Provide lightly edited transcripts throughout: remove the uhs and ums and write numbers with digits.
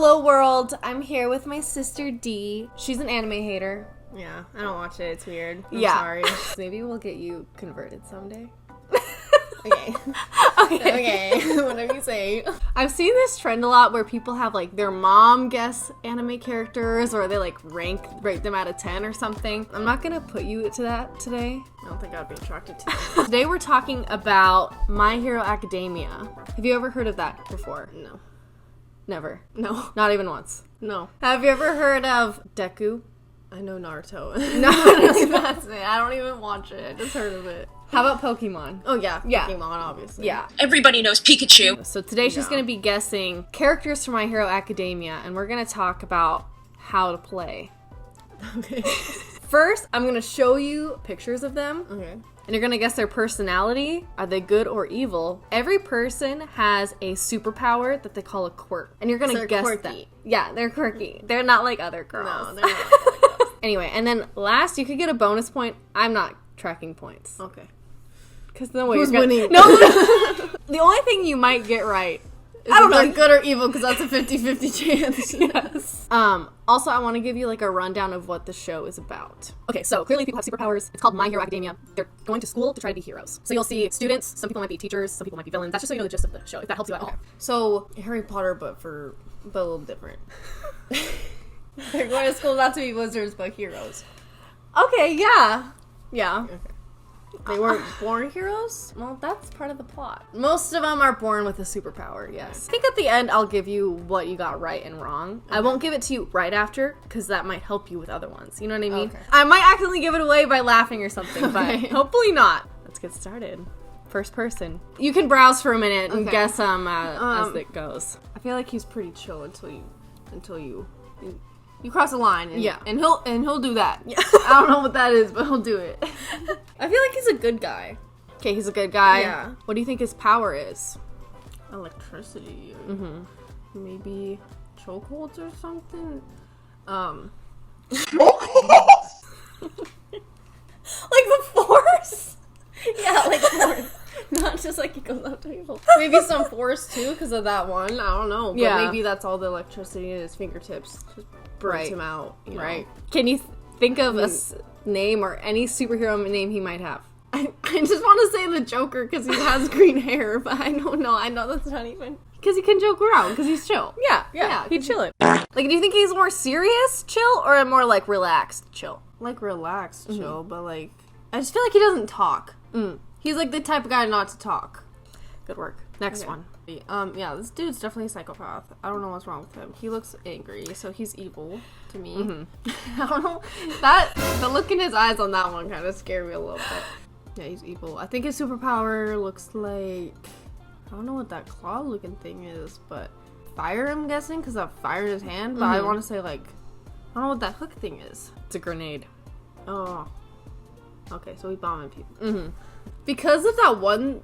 Hello world, I'm here with my sister D. She's an anime hater. Yeah, I don't watch it. It's weird. I'm yeah. sorry. Maybe we'll get you converted someday. Okay. Whatever you say. I've seen this trend a lot where people have like their mom guess anime characters or they like rate them out of 10 or something. I'm not gonna put you to that today. I don't think I'd be attracted to it. Today we're talking about My Hero Academia. Have you ever heard of that before? No. Never. No. Not even once. No. Have you ever heard of Deku? I know Naruto. No. That's it. I don't even watch it. I just heard of it. How about Pokemon? Oh, yeah. Yeah. Pokemon, obviously. Yeah. Everybody knows Pikachu. So today she's going to be guessing characters from My Hero Academia, and we're going to talk about how to play. Okay. First, I'm going to show you pictures of them. Okay. And you're going to guess their personality. Are they good or evil? Every person has a superpower that they call a quirk. And you're going to guess quirky. that. Yeah, they're quirky. They're not like other girls. No, they're not like other girls. Anyway, and then last, you could get a bonus point. I'm not tracking points. Okay. Because no way Who's you're winning? No. The only thing you might get right I don't know, good or evil, because that's a 50-50 chance. Yes. Also, I want to give you like a rundown of what the show is about. Okay, so clearly people have superpowers. It's called My Hero Academia. They're going to school to try to be heroes. So you'll see students. Some people might be teachers. Some people might be villains. That's just so you know the gist of the show, if that helps you at all. So, Harry Potter, but a little different. They're going to school not to be wizards, but heroes. Okay, yeah. Yeah. Okay. They weren't born heroes? Well, that's part of the plot. Most of them are born with a superpower, yes. I think at the end I'll give you what you got right and wrong. Okay. I won't give it to you right after, because that might help you with other ones. You know what I mean? Okay. I might accidentally give it away by laughing or something, but hopefully not. Let's get started. First person. You can browse for a minute and guess as it goes. I feel like he's pretty chill until you cross a line. And he'll do that. Yeah. I don't know what that is, but he'll do it. I feel like he's a good guy. Okay, he's a good guy. Yeah. What do you think his power is? Electricity. Maybe chokeholds or something. Chokeholds? Like the Force? Yeah, like force. Not just like he goes up to people. Maybe some force too, because of that one. I don't know. But maybe that's all the electricity in his fingertips. Just burns him out. You know? Right. Can you think of a name or any superhero name he might have? I just want to say the Joker because he has green hair, but I don't know. I know that's not even. Because he can joke around, because he's chill. Yeah, he'd chill it. Like, do you think he's more serious chill or more like relaxed chill? Like relaxed chill, but like I just feel like he doesn't talk. He's like the type of guy not to talk. Good work. Next one. Yeah, this dude's definitely a psychopath. I don't know what's wrong with him. He looks angry, so he's evil to me. I don't know. The look in his eyes on that one kind of scared me a little bit. Yeah, he's evil. I think his superpower looks like, I don't know what that claw looking thing is, but fire, I'm guessing, because of fire in his hand. But I want to say like, I don't know what that hook thing is. It's a grenade. Oh. Okay, so he's bombing people. Because of that one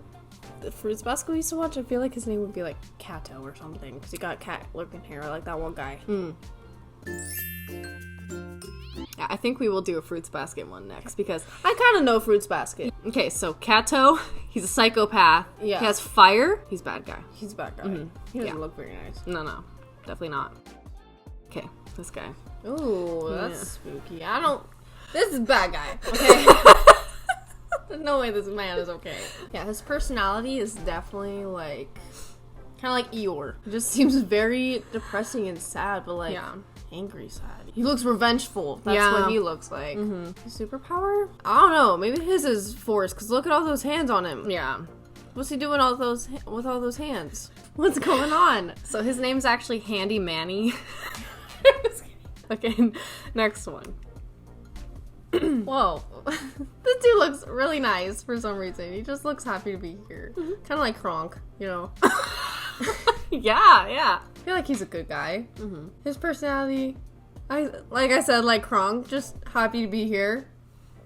Fruits Basket we used to watch, I feel like his name would be like Kato or something, because he got cat looking hair like that one guy. Yeah, I think we will do a Fruits Basket one next, because I kind of know Fruits Basket. Okay, so Kato, he's a psychopath. Yeah. He has fire. He's a bad guy. He's a bad guy. He doesn't look very nice. No, definitely not. Okay, this guy. Ooh, that's spooky. This is a bad guy, okay? There's no way this man is okay. Yeah, his personality is definitely like, kind of like Eeyore. He just seems very depressing and sad, but like angry sad. He looks revengeful. That's what he looks like. His superpower? I don't know. Maybe his is force, because look at all those hands on him. Yeah. What's he doing with all those hands? What's going on? So his name's actually Handy Manny. Okay, next one. Whoa. This dude looks really nice for some reason. He just looks happy to be here. Kind of like Kronk, you know? Yeah. I feel like he's a good guy. His personality, like I said, like Kronk, just happy to be here.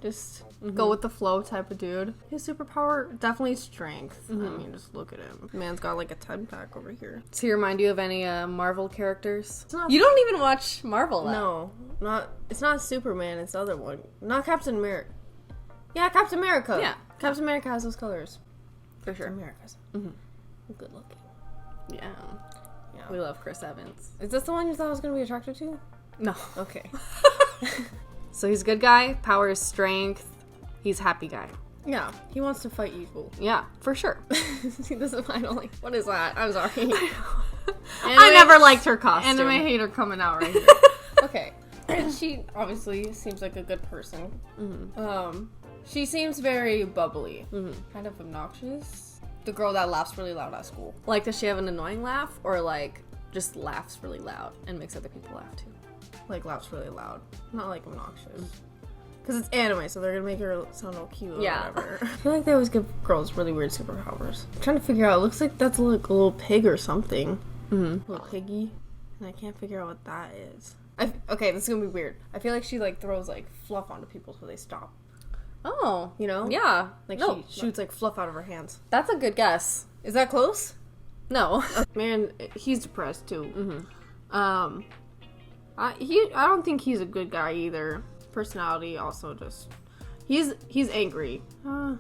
Just go with the flow type of dude. His superpower, definitely strength. I mean, just look at him. Man's got like a 10-pack over here. Does he remind you of any Marvel characters? You don't even watch Marvel, though. No, it's not Superman, it's the other one. Not Captain America. Yeah, Captain America. Yeah. Captain America has those colors. For sure. America's good looking. Yeah. Yeah. We love Chris Evans. Is this the one you thought I was gonna be attracted to? No. Okay. So he's a good guy. Power is strength. He's happy guy. Yeah, he wants to fight evil. Yeah, for sure. See, this is why I don't like. What is that? I'm sorry. I never liked her costume. Anime hater coming out right here. Okay. She obviously seems like a good person. Mm-hmm. She seems very bubbly. Mm-hmm. Kind of obnoxious. The girl that laughs really loud at school. Like, does she have an annoying laugh? Or, like, just laughs really loud and makes other people laugh, too? Like, laughs really loud. Not, like, obnoxious. Because it's anime, so they're gonna make her sound all cute or whatever. I feel like they always give girls really weird superpowers. I'm trying to figure out, it looks like that's like a little pig or something. Mm-hmm. A little piggy. And I can't figure out what that is. Okay, this is gonna be weird. I feel like she, like, throws, like, fluff onto people so they stop. Oh. You know? Yeah. Like, she shoots, like, fluff out of her hands. That's a good guess. Is that close? No. Man, he's depressed, too. Mm-hmm. I don't think he's a good guy either. Personality also just... He's angry. But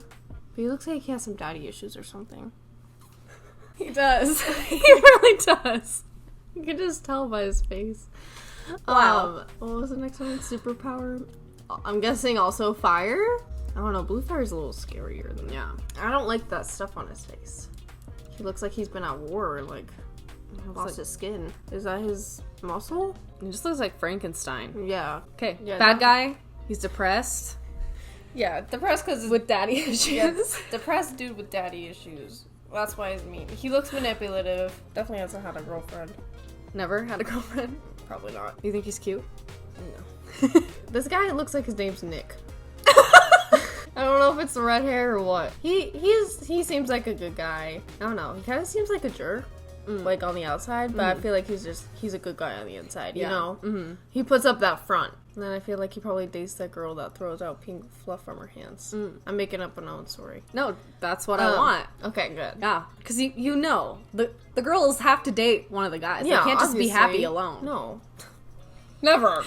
he looks like he has some daddy issues or something. He does. He really does. You can just tell by his face. Wow. What was the next one? Superpower? I'm guessing also fire? I don't know. Blue fire is a little scarier than Yeah. I don't like that stuff on his face. He looks like he's been at war or, like, lost his skin. Is that his muscle? He just looks like Frankenstein. Yeah. Okay. Yeah, Bad guy. He's depressed. Yeah, depressed because... With daddy issues. Yeah, depressed dude with daddy issues. That's why he's mean. He looks manipulative. Definitely hasn't had a girlfriend. Never had a girlfriend. Probably not. You think he's cute? No. This guy looks like his name's Nick. I don't know if it's the red hair or what. He seems like a good guy. I don't know. He kind of seems like a jerk, like on the outside, but I feel like he's a good guy on the inside. You know, he puts up that front. And then I feel like he probably dates that girl that throws out pink fluff from her hands. I'm making up an own story. No, that's what I want. Okay, good. Yeah, because you know the girls have to date one of the guys. Yeah, they can't just be obviously. happy alone. No, never.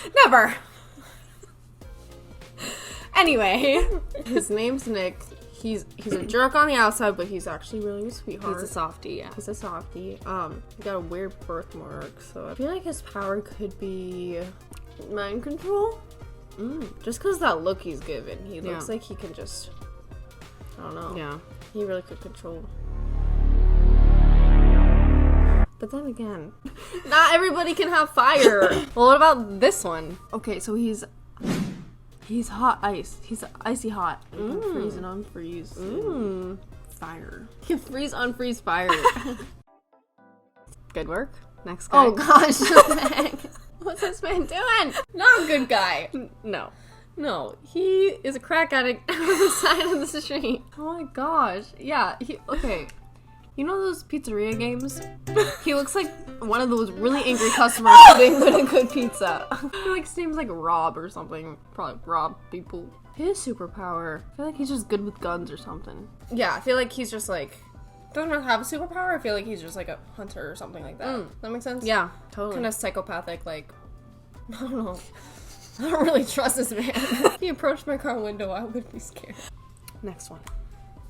Anyway, His name's Nick. He's a jerk on the outside, but he's actually really a sweetheart. he's a softie. Yeah. He's a softie. He got a weird birthmark, so I feel like his power could be mind control. Just because that look he's given, he looks like he can just, I don't know. Yeah. He really could control. But then again, not everybody can have fire. Well, what about this one? Okay, so he's hot ice. He's icy hot. He can freeze and unfreeze. Fire. He can freeze, unfreeze, fire. Good work. Next guy. Oh gosh, what the heck? What's this man doing? Not a good guy. No, he is a crack addict on the side of the street. Oh my gosh. Yeah, okay. You know those pizzeria games? He looks like one of those really angry customers getting good pizza. I feel like his name's like Rob or something. Probably rob people. His superpower. I feel like he's just good with guns or something. Yeah, I feel like he's just like... doesn't have a superpower. I feel like he's just like a hunter or something like that. Does that make sense? Yeah, totally. Kind of psychopathic, like... I don't know. I don't really trust this man. If he approached my car window, I would be scared. Next one.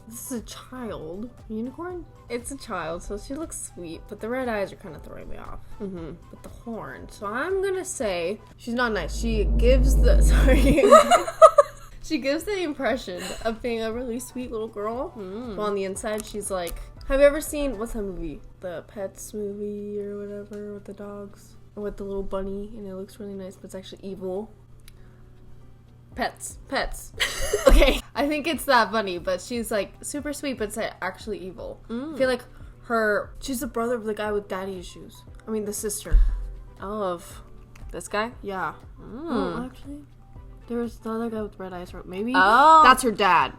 This is a child. Unicorn? It's a child, so she looks sweet, but the red eyes are kind of throwing me off. With the horn. So I'm gonna say she's not nice. She gives the... Sorry. She gives the impression of being a really sweet little girl. But on the inside, she's like... Have you ever seen... What's that movie? The Pets movie or whatever with the dogs? Or with the little bunny, and it looks really nice, but it's actually evil. Pets. Okay. I think it's that bunny, but she's like super sweet, but it's actually evil. I feel like she's the brother of the guy with daddy issues. I mean, the sister. Of this guy? Yeah. Oh, actually, there's the other guy with red eyes. Maybe. Oh. That's her dad.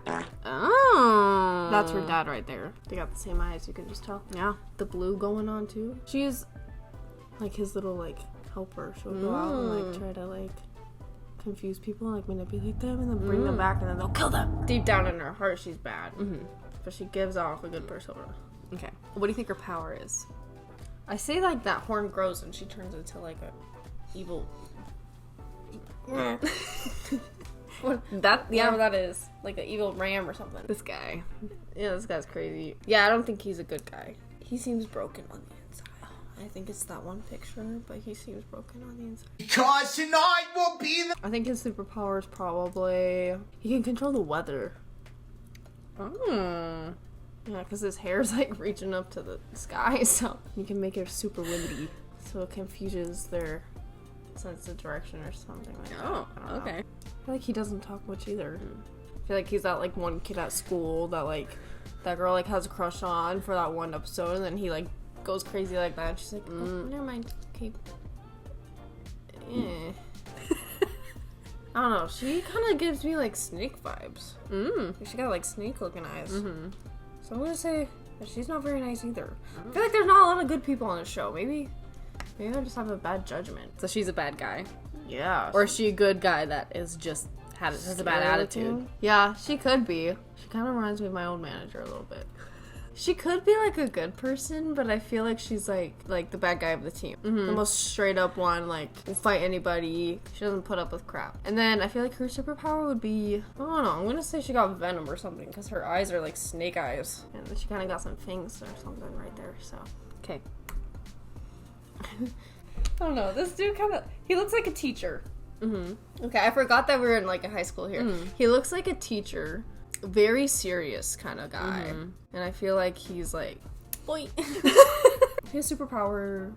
Oh. That's her dad right there. They got the same eyes, you can just tell. Yeah. The blue going on too. She's like his little like helper. She'll go out and like try to like confuse people and like manipulate them and then bring them back and then they'll kill them. Deep down in her heart, she's bad. But she gives off a good persona. Okay. What do you think her power is? I say like that horn grows and she turns into like a evil. Whatever that is. Like an evil ram or something. This guy. Yeah, this guy's crazy. Yeah, I don't think he's a good guy. He seems broken on the inside. I think it's that one picture, but he seems broken on the inside. Because tonight will be the... I think his superpower is probably... He can control the weather. Oh. Yeah, because his hair is like reaching up to the sky, so you can make it super windy. So it confuses their sense of direction or something like that. Oh, I don't know. okay. I feel like he doesn't talk much either. I feel like he's that like one kid at school that like that girl like has a crush on for that one episode, and then he like goes crazy like that. And she's like, oh, never mind. Okay. I don't know. She kind of gives me like snake vibes. She got like snake looking eyes. So I'm gonna say that she's not very nice either. I feel like there's not a lot of good people on the show. Maybe I just have a bad judgment. So she's a bad guy. Yeah. Or is she a good guy that is just has a bad attitude? Yeah, she could be. She kind of reminds me of my old manager a little bit. She could be like a good person, but I feel like she's like the bad guy of the team. The most straight up one, like will fight anybody. She doesn't put up with crap. And then I feel like her superpower would be, I don't know, I'm gonna say she got venom or something, because her eyes are like snake eyes. And she kind of got some fangs or something right there, so. Okay. I don't know, this dude he looks like a teacher. Okay, I forgot that we were in like a high school here. He looks like a teacher. Very serious kind of guy. And I feel like he's like, boy. His superpower,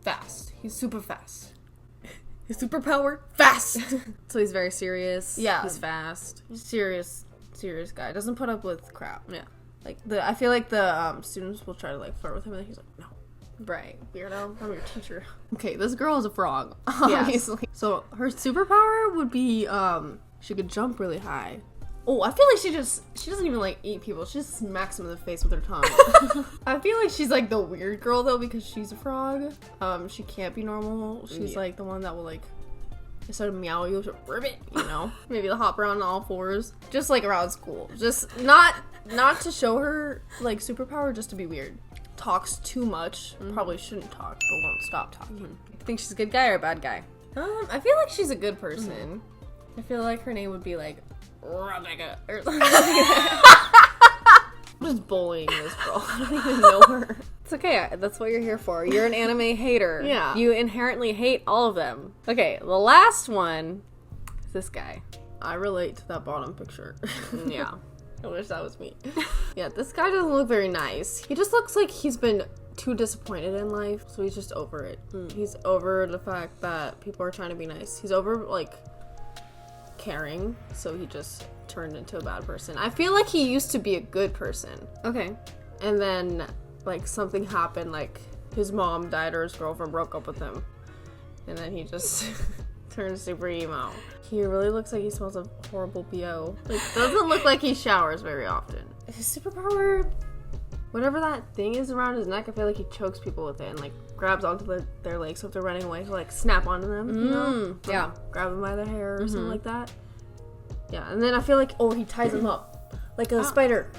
fast. He's super fast. His superpower? Fast! So he's very serious. Yeah. He's fast. Serious guy. Doesn't put up with crap. Yeah. Like, I feel like the students will try to like flirt with him, and he's like, no. Right. Weirdo. I'm your teacher. Okay, this girl is a frog, obviously. Yes. So her superpower would be, she could jump really high. Oh, I feel like she doesn't even like eat people. She just smacks them in the face with her tongue. I feel like she's like the weird girl though, because she's a frog. She can't be normal. She's like the one that will like, instead of meow, you'll just ribbit, you know? Maybe they'll hop around on all fours. Just like around school. Just not to show her like superpower, just to be weird. Talks too much. Probably shouldn't talk, but won't stop talking. Think she's a good guy or a bad guy? I feel like she's a good person. I feel like her name would be like Rebecca or something like that. I'm just bullying this girl. I don't even know her. It's okay. That's what you're here for. You're an anime hater. Yeah. You inherently hate all of them. Okay, the last one is this guy. I relate to that bottom picture. Yeah. I wish that was me. Yeah, this guy doesn't look very nice. He just looks like he's been too disappointed in life, so he's just over it. He's over the fact that people are trying to be nice. He's over, like, caring, so he just turned into a bad person. I feel like he used to be a good person. Okay. And then, like, something happened, like, his mom died or his girlfriend broke up with him. And then he just turned super emo. He really looks like he smells of horrible BO. Like, doesn't look like he showers very often. His superpower, whatever that thing is around his neck, I feel like he chokes people with it and, like, grabs onto their legs. So if they're running away, he'll, like, snap onto them, you know? Yeah. Grab them by their hair or something like that. Yeah, and then I feel like, he ties them up. Like a spider.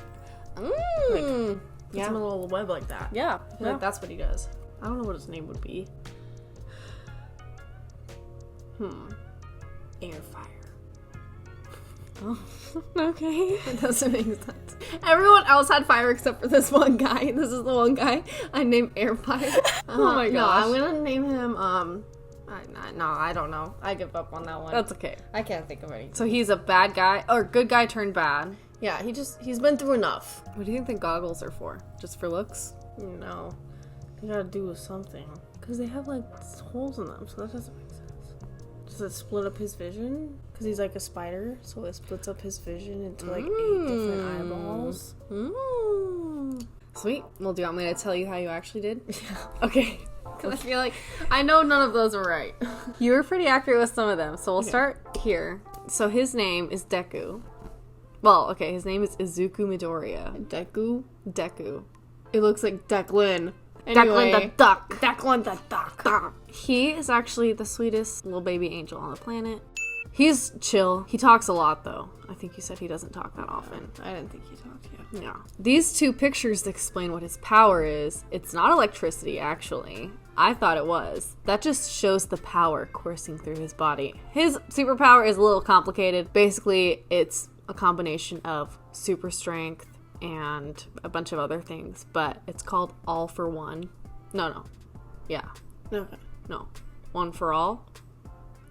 Like, puts him in a little web like that. Yeah. I feel like that's what he does. I don't know what his name would be. Air fire. Oh, okay. That doesn't make sense. Everyone else had fire except for this one guy. This is the one guy I named Air Fire. Oh my gosh. No, I'm gonna name him, no, I don't know. I give up on that one. That's okay. I can't think of anything. So he's a bad guy, or good guy turned bad. Yeah, he's been through enough. What do you think the goggles are for? Just for looks? No. They gotta do with something. Because they have, like, holes in them, so that doesn't make sense. Does it split up his vision? Because he's like a spider, so it splits up his vision into like 8 different eyeballs. Sweet. Well, do you want me to tell you how you actually did? Yeah. Okay. Because I feel like I know none of those are right. You were pretty accurate with some of them, so we'll start here. So his name is Deku. Well, okay, his name is Izuku Midoriya. Deku. It looks like Declan. Anyway, Declan the duck. Declan the duck. He is actually the sweetest little baby angel on the planet. He's chill. He talks a lot, though. I think you said he doesn't talk that often. I didn't think he talked yet. Yeah. These two pictures explain what his power is. It's not electricity, actually. I thought it was. That just shows the power coursing through his body. His superpower is a little complicated. Basically, it's a combination of super strength and a bunch of other things, but it's called All for One. No. Yeah. Okay. No. One for all?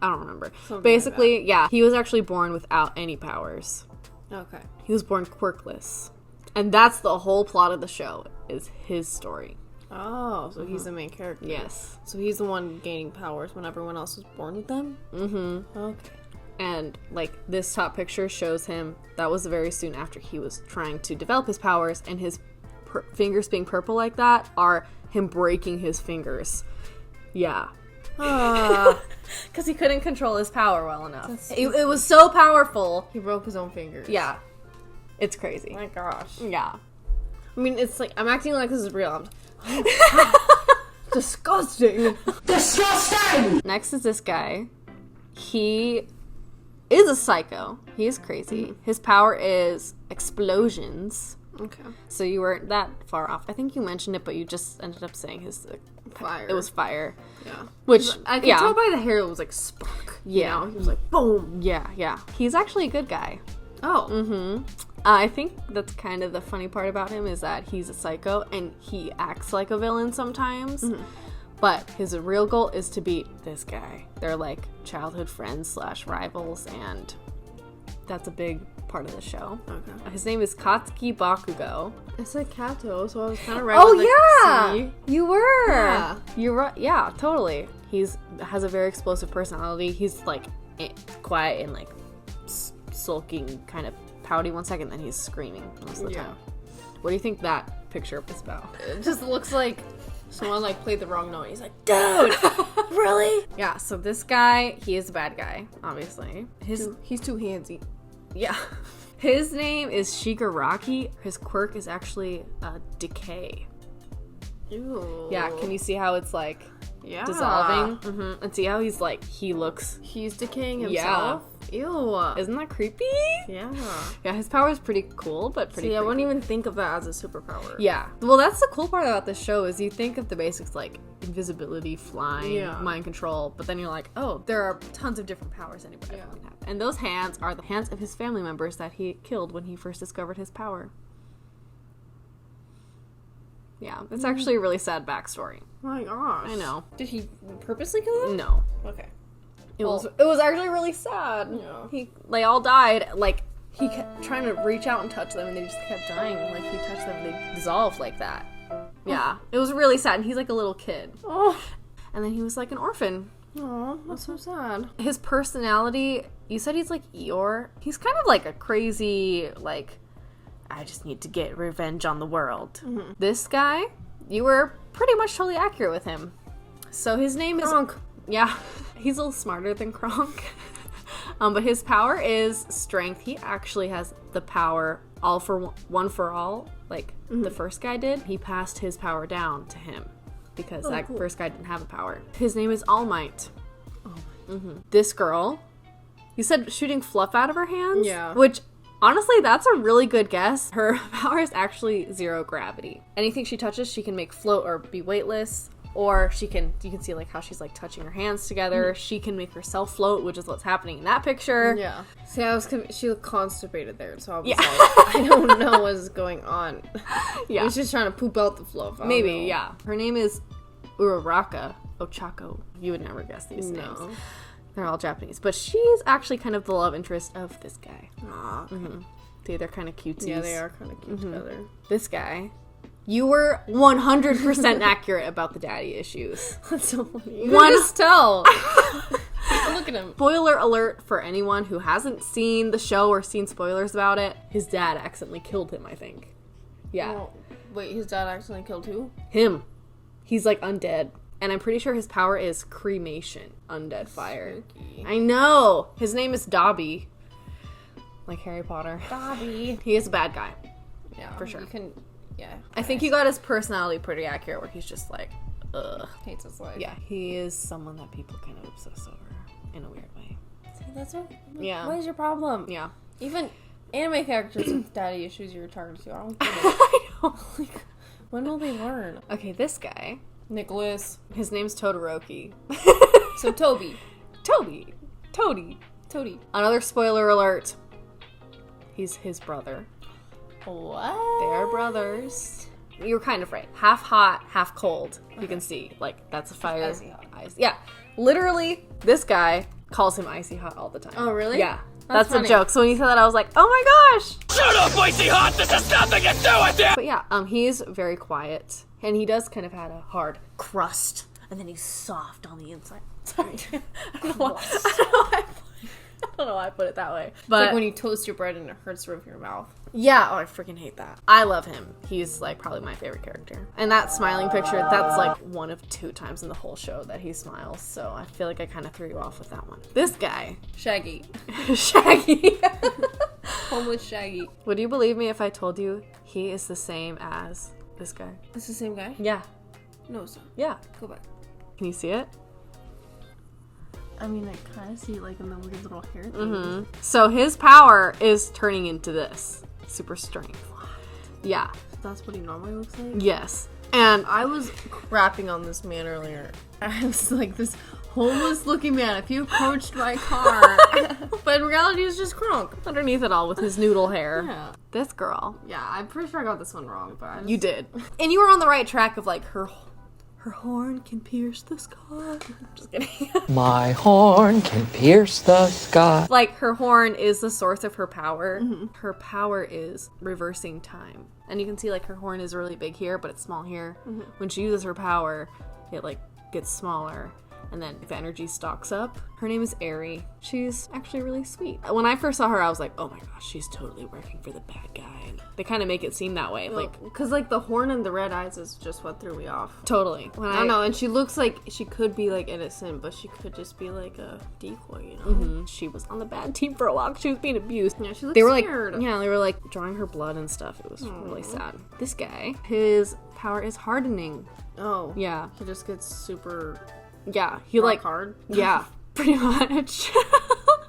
I don't remember. Something Basically, like yeah, he was actually born without any powers. Okay. He was born quirkless. And that's the whole plot of the show, is his story. Oh, so he's the main character. Yes. So he's the one gaining powers when everyone else was born with them? Mm-hmm. Okay. And, like, this top picture shows him, that was very soon after he was trying to develop his powers, and his fingers being purple like that are him breaking his fingers. Yeah. Because he couldn't control his power well enough. It was so powerful. He broke his own fingers. Yeah. It's crazy. My gosh. Yeah. I mean, it's like, I'm acting like this is real. Disgusting. Disgusting! Next is this guy. He is a psycho. He is crazy. His power is explosions. Okay. So you weren't that far off. I think you mentioned it, but you just ended up saying his Fire. It was fire. Yeah. Which I can tell by the hair it was like spark. Yeah. You know? He was like, boom. Yeah. He's actually a good guy. Oh. Mm-hmm. I think that's kind of the funny part about him is that he's a psycho and he acts like a villain sometimes. Mm-hmm. But his real goal is to beat this guy. They're like childhood friends / rivals, and that's a big part of the show. Okay. His name is Katsuki Bakugo. I said Kato, so I was kind of right. Oh, with the yeah! C. You were! Yeah. You're right. Yeah, totally. Has a very explosive personality. He's like quiet and like sulking, kind of pouty 1 second, then he's screaming most of the time. What do you think that picture is about? It just looks like someone like played the wrong note. He's like, dude, really? Yeah, so this guy, he is a bad guy, obviously. He's too handsy. Yeah. His name is Shigaraki. His quirk is actually decay. Ew. Yeah, can you see how it's like dissolving? Mm-hmm. And see how he looks. He's decaying himself? Ew. Isn't that creepy? Yeah. Yeah, his power is pretty cool, but pretty See, I creepy. wouldn't even think of that as a superpower. Yeah. Well, that's the cool part about this show is you think of the basics like invisibility, flying, mind control, but then you're like, oh, there are tons of different powers anybody can have. And those hands are the hands of his family members that he killed when he first discovered his power. Yeah, it's actually a really sad backstory. Oh my gosh. I know. Did he purposely kill them? No. Okay. It was actually really sad. Yeah. They all died. Like, he kept trying to reach out and touch them, and they just kept dying. Like, he touched them, and they dissolved like that. Yeah. It was really sad, and he's like a little kid. Oh. And then he was like an orphan. Oh, that's so sad. His personality, you said he's like Eeyore. He's kind of like a crazy, like, I just need to get revenge on the world. Mm-hmm. This guy, you were pretty much totally accurate with him. So his name is... Kronk. Yeah. He's a little smarter than Kronk. But his power is strength. He actually has the power all for one for all, like the first guy did. He passed his power down to him because first guy didn't have a power. His name is All Might. This girl, you said shooting fluff out of her hands? Yeah. Which, honestly, that's a really good guess. Her power is actually zero gravity. Anything she touches, she can make float or be weightless. Or you can see like how she's like touching her hands together. She can make herself float, which is what's happening in that picture. Yeah. See, she looked constipated there, so I was like, I don't know what's going on. Yeah. He's just trying to poop out the fluff. Maybe, yeah. Her name is Uraraka Ochako. You would never guess these names. They're all Japanese. But she's actually kind of the love interest of this guy. Aw. See, they're kind of cuties. Yeah, they are kind of cute together. This guy, you were 100% accurate about the daddy issues. That's so funny. You can just tell. Look at him. Spoiler alert for anyone who hasn't seen the show or seen spoilers about it. His dad accidentally killed him, I think. Yeah. Oh, wait, his dad accidentally killed who? Him. He's like undead. And I'm pretty sure his power is cremation. Undead fire. Spooky. I know! His name is Dobby. Like Harry Potter. Dobby. He is a bad guy. Yeah, for sure. You can, yeah. I think you got his personality pretty accurate where he's just like, ugh. Hates his life. Yeah, he is someone that people kind of obsess over in a weird way. See, that's what. Yeah. What is your problem? Yeah. Even anime characters with daddy issues you're targeted to. I don't get it. I know. Like, when will they learn? Okay, this guy, Nicholas. his name's Todoroki. So Toby. Toby. Toady. Another spoiler alert. He's his brother. What? They are brothers. You were kind of right. Half hot, half cold. You can see, like, that's a fire. Icy hot. Yeah. Literally, this guy calls him icy hot all the time. Oh, really? Yeah. That's That's a funny. joke. So when you said that, I was like, oh my gosh. Shut up, icy hot! This has nothing to do with it! But yeah, he's very quiet. And he does kind of have a hard Crust. And then he's soft on the inside. Sorry. I don't know why I put it that way. It's But like when you toast your bread and it hurts the roof of your mouth. yeah, oh, I freaking hate that. I love him. He's like probably my favorite character. And that smiling picture, that's like one of 2 times in the whole show that he smiles. So I feel like I kind of threw you off with that one. This guy, Shaggy. Shaggy. Homeless Shaggy. Would you believe me if I told you he is the same as this guy? It's the same guy? Yeah. No, it's not. Yeah. Go back. Can you see it? I mean, I kind of see it like in the weird little hair thing. Mm-hmm. So his power is turning into this. Super strength. Yeah. That's what he normally looks like? Yes. And I was crapping on this man earlier. I was like, this homeless looking man, if you approached my car. But in reality, he's just crunk. underneath it all with his noodle hair. Yeah. This girl. Yeah, I'm pretty sure I got this one wrong, but I just... You did. And you were on the right track of like her horn can pierce the sky. Just kidding. My horn can pierce the sky. Like her horn is the source of her power. Mm-hmm. Her power is reversing time. And you can see like her horn is really big here, but it's small here. Mm-hmm. When she uses her power, it like gets smaller. And then the energy stocks up. Her name is Eri. She's actually really sweet. When I first saw her, I was like, oh my gosh, she's totally working for the bad guy. And they kind of make it seem that way. Like, because like the horn and the red eyes is just what threw me off. totally. When I don't know, and she looks like she could be like innocent, but she could just be like a decoy, you know? Mm-hmm. She was on the bad team for a while. She was being abused. Yeah, she looks They were scared. like, yeah, they were like drawing her blood and stuff. It was really sad. This guy, his power is hardening. Oh. Yeah, He just gets super yeah. He like hard. yeah, pretty much.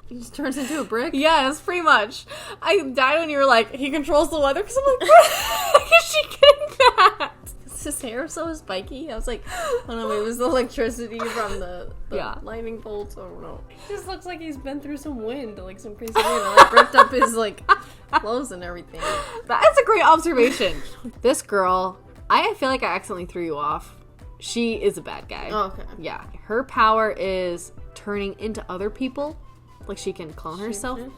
He just turns into a brick. Yes, pretty much. I died when you were like, he controls the weather because I'm like, where is she getting that? Is his hair so spiky? I was like, oh no, maybe it was the electricity from the Yeah. lightning bolts. I don't know. He just looks like he's been through some wind, like some crazy wind. And, like, ripped up his like clothes and everything. That's a great observation. This girl, I feel like I accidentally threw you off. She is a bad guy. Oh, okay. Yeah. Her power is turning into other people. Like, she can clone herself. Shapeshift?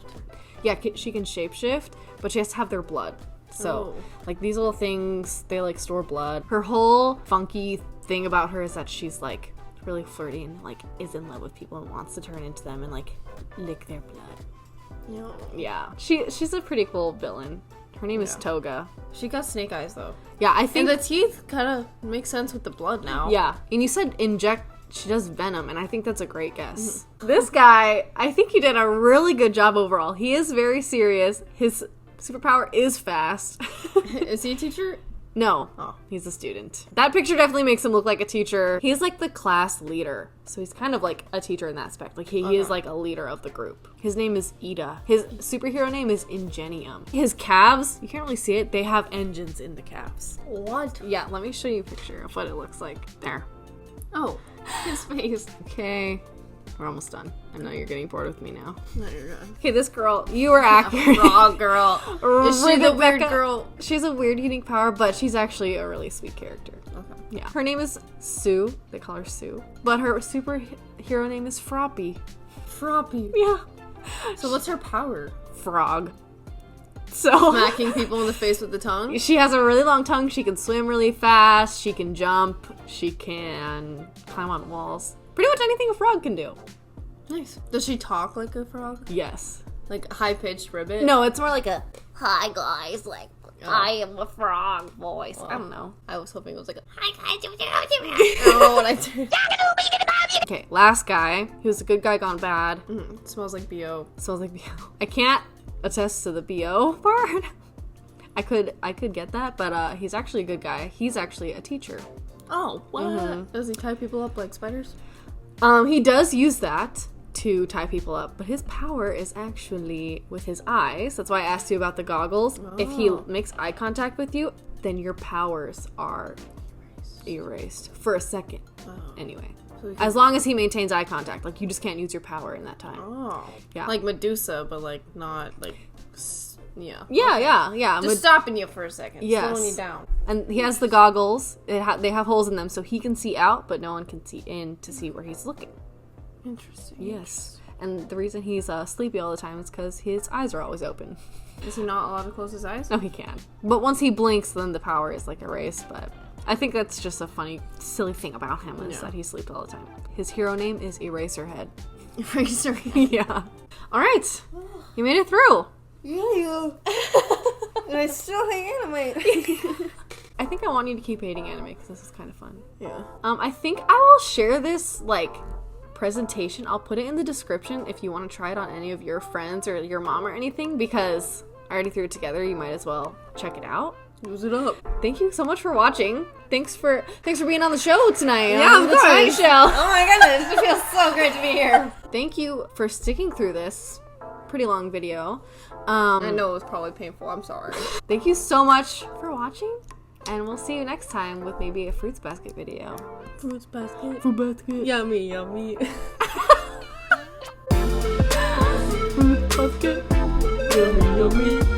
Yeah, she can shapeshift, but she has to have their blood. So, like, these little things, they, like, store blood. Her whole funky thing about her is that she's, like, really flirty and, like, is in love with people and wants to turn into them and, like, lick their blood. Yeah. Yeah. She's a pretty cool villain. Her name is Toga. She got snake eyes though. Yeah, I think... And the teeth kind of make sense with the blood now. Yeah. And you said inject... She does venom, and I think that's a great guess. This guy, I think he did a really good job overall. He is very serious. His superpower is fast. Is he a teacher? No, he's a student. That picture definitely makes him look like a teacher. He's like the class leader. So he's kind of like a teacher in that aspect. Like he is like a leader of the group. His name is Ida. His superhero name is Ingenium. His calves, you can't really see it, they have engines in the calves. What? Yeah, let me show you a picture of what it looks like. There. Oh, his face. Okay. We're almost done. I know you're getting bored with me now. No, you're not. Okay, this girl, you were accurate. Raw girl. Is she the weird Rebecca- girl? She's a weird, unique power, but she's actually a really sweet character. Okay. Yeah. Her name is Sue. They call her Sue. But her superhero name is Froppy. Froppy. Yeah. So what's her power? Frog. So Smacking people in the face with the tongue? she has a really long tongue. She can swim really fast. She can jump. She can climb on walls. Pretty much anything a frog can do. Nice. Does she talk like a frog? Yes. Like high-pitched ribbit? No, it's more like a, hi guys, like, I am a frog voice. I don't know. I was hoping it was like a... Hi guys. I don't know what I did. Okay, last guy. He was a good guy gone bad. It smells like B.O. Smells like BO. I can't attest to the BO part. I could get that, but he's actually a good guy. He's actually a teacher. Oh, what? Does he tie people up like spiders? He does use that to tie people up, but his power is actually with his eyes. That's why I asked you about the goggles. If he makes eye contact with you, then your powers are erased for a second. Anyway. So As long as he maintains eye contact. Like, you just can't use your power in that time. Oh. Yeah. Like Medusa, but like not like Yeah. Yeah. Just stopping you for a second. Yes. Slowing you down. And he has the goggles. They have holes in them, so he can see out, but no one can see in to see where he's looking. Interesting. Yes. And the reason he's sleepy all the time is because his eyes are always open. Is he not allowed to close his eyes? No, he can. But once he blinks, then the power is like erased. But I think that's just a funny, silly thing about him is that he sleeps all the time. His hero name is Eraserhead. Eraserhead. Yeah. All right. You made it through. Yeah. And I still hate anime. I think I want you to keep hating anime because this is kind of fun. Yeah. I think I will share this, presentation. I'll put it in the description if you want to try it on any of your friends or your mom or anything, because I already threw it together. You might as well check it out. Use it up. Thank you so much for watching. Thanks for being on the show tonight. Yeah, of the Tonight course. Show. Oh my goodness, it feels so great to be here. Thank you for sticking through this pretty long video. I know it was probably painful. I'm sorry. Thank you so much for watching, and we'll see you next time with maybe a fruits basket video. Fruits basket. Fruit basket. Yummy, yummy. Fruit basket. Yummy, yummy.